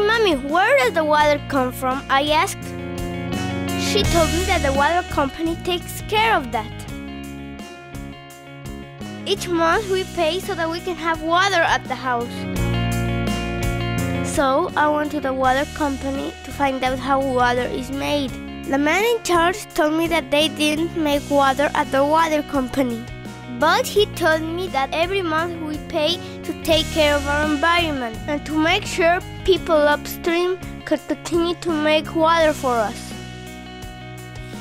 Mommy, where does the water come from? I asked. She told me that the water company takes care of that. Each month we pay so that we can have water at the house. So I went to the water company to find out how water is made. The man in charge told me that they didn't make water at the water company. But he told me that every month we pay to take care of our environment and to make sure people upstream could continue to make water for us.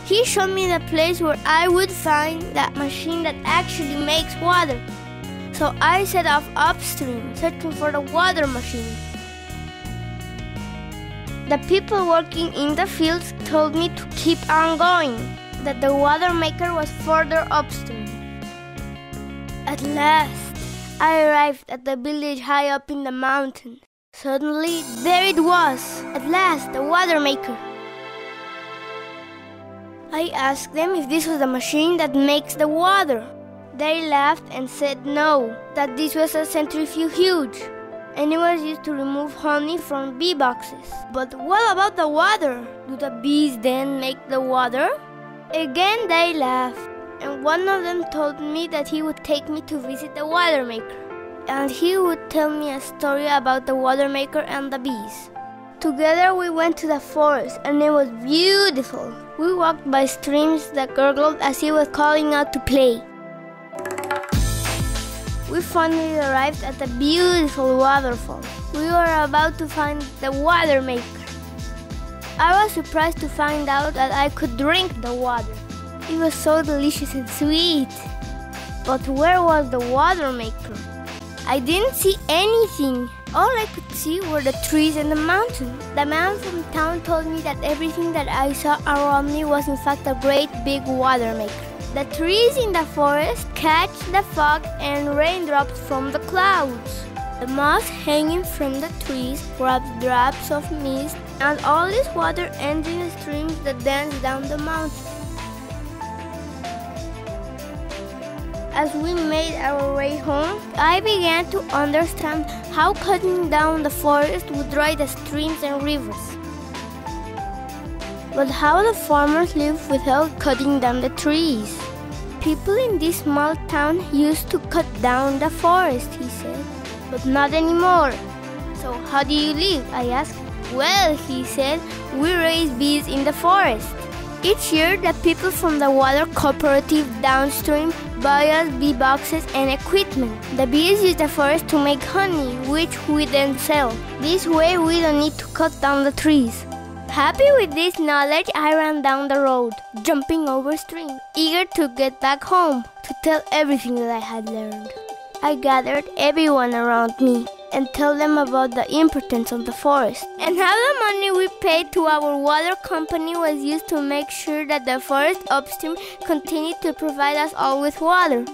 He showed me the place where I would find that machine that actually makes water. So I set off upstream, searching for the water machine. The people working in the fields told me to keep on going, that the water maker was further upstream. At last, I arrived at the village high up in the mountains. Suddenly, there it was! At last, the water maker! I asked them if this was the machine that makes the water. They laughed and said no, that this was a centrifuge, and it was used to remove honey from bee boxes. But what about the water? Do the bees then make the water? Again they laughed. And one of them told me that he would take me to visit the water maker. And he would tell me a story about the water maker and the bees. Together we went to the forest and it was beautiful. We walked by streams that gurgled as he was calling out to play. We finally arrived at the beautiful waterfall. We were about to find the water maker. I was surprised to find out that I could drink the water. It was so delicious and sweet. But where was the water maker? I didn't see anything. All I could see were the trees and the mountain. The man from town told me that everything that I saw around me was in fact a great big water maker. The trees in the forest catch the fog and raindrops from the clouds. The moss hanging from the trees grabs drops of mist, and all this water ends in streams that dance down the mountain. As we made our way home, I began to understand how cutting down the forest would dry the streams and rivers. But how the farmers live without cutting down the trees? People in this small town used to cut down the forest, he said, but not anymore. So how do you live? I asked. Well, he said, we raise bees in the forest. Each year, the people from the water cooperative downstream buy us bee boxes and equipment. The bees use the forest to make honey, which we then sell. This way, we don't need to cut down the trees. Happy with this knowledge, I ran down the road, jumping over stream, eager to get back home to tell everything that I had learned. I gathered everyone around me and tell them about the importance of the forest and how the money we paid to our water company was used to make sure that the forest upstream continued to provide us all with water.